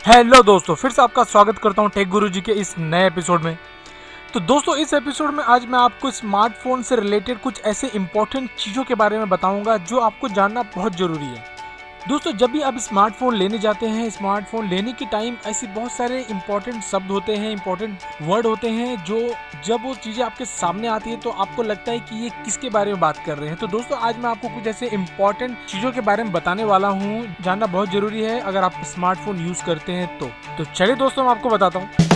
Hello दोस्तों, फिर से आपका स्वागत करता हूं टेक गुरु जी के इस नए एपिसोड में। तो दोस्तों, इस एपिसोड में आज मैं आपको स्मार्टफोन से रिलेटेड कुछ ऐसे इंपॉर्टेंट चीज़ों के बारे में बताऊंगा जो आपको जानना बहुत ज़रूरी है। दोस्तों, जब भी आप स्मार्टफोन लेने जाते हैं, स्मार्टफोन लेने के टाइम ऐसे बहुत सारे इंपॉर्टेंट शब्द होते हैं, इंपॉर्टेंट वर्ड होते हैं जो जब वो चीज़ें आपके सामने आती है तो आपको लगता है कि ये किसके बारे में बात कर रहे हैं। तो दोस्तों, आज मैं आपको कुछ ऐसे इंपॉर्टेंट चीज़ों के बारे में बताने वाला हूँ, जानना बहुत ज़रूरी है अगर आप स्मार्टफोन यूज़ करते हैं तो चलिए दोस्तों, मैं आपको बताता हूँ।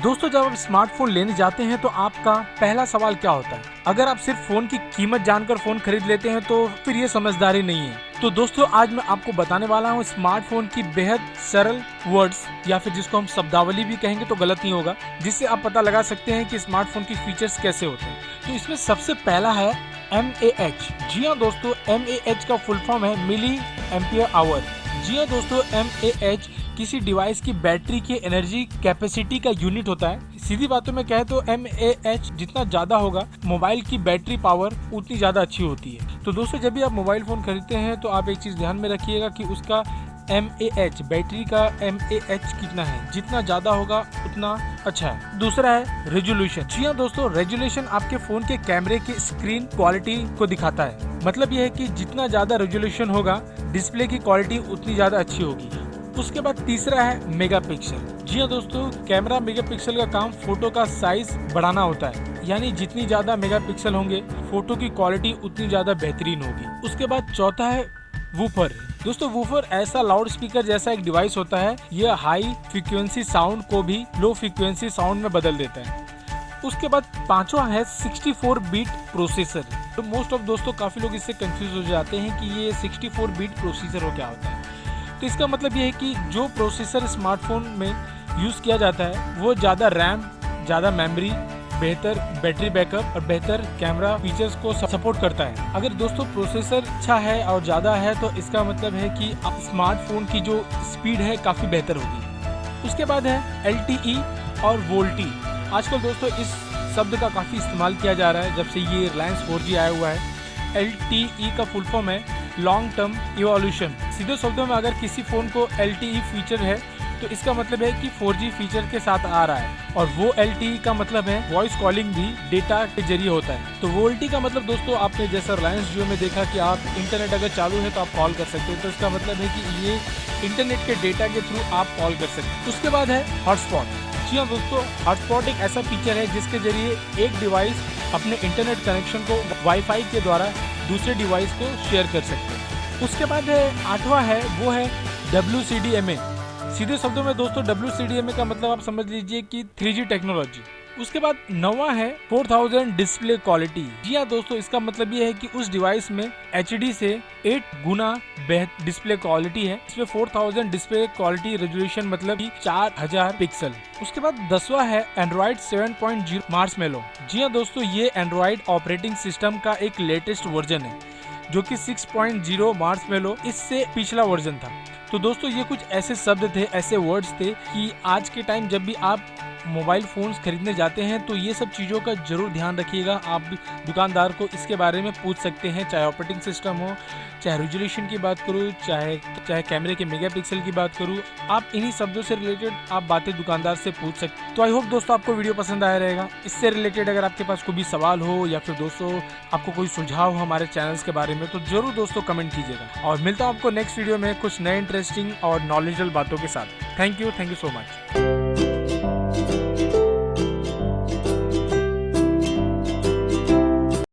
दोस्तों, जब आप स्मार्टफोन लेने जाते हैं तो आपका पहला सवाल क्या होता है? अगर आप सिर्फ फोन की कीमत जानकर फोन खरीद लेते हैं तो फिर ये समझदारी नहीं है। तो दोस्तों, आज मैं आपको बताने वाला हूँ स्मार्टफोन की बेहद सरल वर्ड्स, या फिर जिसको हम शब्दावली भी कहेंगे तो गलत नहीं होगा, जिससे आप पता लगा सकते हैं कि स्मार्टफोन की फीचर्स कैसे होते हैं। तो इसमें सबसे पहला है MAH। जी हाँ दोस्तों, MAH का फुल फॉर्म है मिली एम्पियर आवर। जी हाँ दोस्तों, MAH किसी डिवाइस की बैटरी की एनर्जी कैपेसिटी का यूनिट होता है। सीधी बातों में कहे तो MAH जितना ज्यादा होगा, मोबाइल की बैटरी पावर उतनी ज्यादा अच्छी होती है। तो दोस्तों, जब भी आप मोबाइल फोन खरीदते हैं तो आप एक चीज ध्यान में रखिएगा कि उसका MAH, बैटरी का MAH कितना है। जितना ज्यादा होगा उतना अच्छा है। दूसरा है रेजोल्यूशन। जी हाँ दोस्तों, रेजोल्यूशन आपके फोन के कैमरे की स्क्रीन क्वालिटी को दिखाता है। मतलब यह है कि जितना ज्यादा रेजोल्यूशन होगा, डिस्प्ले की क्वालिटी उतनी ज्यादा अच्छी होगी। उसके बाद तीसरा है मेगापिक्सल। जी हाँ दोस्तों, कैमरा मेगापिक्सल का काम फोटो का साइज बढ़ाना होता है, यानी जितनी ज्यादा मेगापिक्सल होंगे फोटो की क्वालिटी उतनी ज्यादा बेहतरीन होगी। उसके बाद चौथा है वूफर। दोस्तों, वूफर ऐसा लाउड स्पीकर जैसा एक डिवाइस होता है, यह हाई फ्रीक्वेंसी साउंड को भी लो फ्रीक्वेंसी साउंड में बदल देता है। उसके बाद पांचवा है 64 बीट प्रोसेसर। तो मोस्ट ऑफ दोस्तों, काफी लोग इससे कंफ्यूज हो जाते हैं कि ये 64 बीट प्रोसेसर हो क्या होता है। तो इसका मतलब ये है कि जो प्रोसेसर स्मार्टफोन में यूज़ किया जाता है वो ज़्यादा रैम, ज़्यादा मेमोरी, बेहतर बैटरी बैकअप और बेहतर कैमरा फीचर्स को सपोर्ट करता है। अगर दोस्तों प्रोसेसर अच्छा है और ज़्यादा है तो इसका मतलब है कि आप स्मार्टफोन की जो स्पीड है काफ़ी बेहतर होगी। उसके बाद है LTE और वोल्टी। आजकल दोस्तों इस शब्द का काफ़ी इस्तेमाल किया जा रहा है जब से ये रिलायंस 4G आया हुआ है। LTE का फुल फॉर्म है लॉन्ग टर्म इवोल्यूशन। सीधे शब्दों में अगर किसी फोन को LTE फीचर है तो इसका मतलब है कि 4G फीचर के साथ आ रहा है, और वो LTE का मतलब है वॉइस कॉलिंग भी डेटा के जरिए होता है। तो वोल्टी का मतलब दोस्तों, आपने जैसा रिलायंस जियो में देखा कि आप इंटरनेट अगर चालू है तो आप कॉल कर सकते हैं, तो इसका मतलब है कि ये इंटरनेट के डेटा के थ्रू आप कॉल कर सकते हैं। उसके बाद है हॉटस्पॉट। जी हाँ दोस्तों, हॉटस्पॉट एक ऐसा फीचर है जिसके जरिए एक डिवाइस अपने इंटरनेट कनेक्शन को वाईफाई के द्वारा दूसरे डिवाइस को शेयर कर सकते हैं। उसके बाद है आठवां है वो है WCDMA। सीधे शब्दों में दोस्तों WCDMA का मतलब आप समझ लीजिए कि 3G टेक्नोलॉजी। उसके बाद नौवां है 4000 डिस्प्ले क्वालिटी। जी हाँ दोस्तों, इसका मतलब ये है कि उस डिवाइस में HD से 8 गुना बेहतर डिस्प्ले क्वालिटी है। इसमें 4000 डिस्प्ले क्वालिटी रेजोल्यूशन मतलब कि 4000 पिक्सल। उसके बाद 10वां है एंड्रॉइड 7.0 मार्शमैलो। जी हाँ दोस्तों, ये एंड्रॉइड ऑपरेटिंग सिस्टम का एक लेटेस्ट वर्जन है जो कि 6.0 मार्शमैलो इससे पिछला वर्जन था। तो दोस्तों, ये कुछ ऐसे शब्द थे, ऐसे वर्ड्स थे कि आज के टाइम जब भी आप मोबाइल फ़ोन्स खरीदने जाते हैं तो ये सब चीज़ों का जरूर ध्यान रखिएगा। आप दुकानदार को इसके बारे में पूछ सकते हैं, चाहे ऑपरेटिंग सिस्टम हो, चाहे रेजोल्यूशन की बात करूँ, चाहे कैमरे के मेगापिक्सल की बात करूँ। आप इन्हीं शब्दों से रिलेटेड आप बातें दुकानदार से पूछ सकते हैं। तो आई होप दोस्तों आपको वीडियो पसंद आया रहेगा। इससे रिलेटेड अगर आपके पास कोई भी सवाल हो या फिर दोस्तों आपको कोई सुझाव हो हमारे चैनल्स के बारे में तो जरूर दोस्तों कमेंट कीजिएगा। और मिलता हूँ आपको नेक्स्ट वीडियो में कुछ नए इंटरेस्टिंग और नॉलेजेबल बातों के साथ। Thank you so much.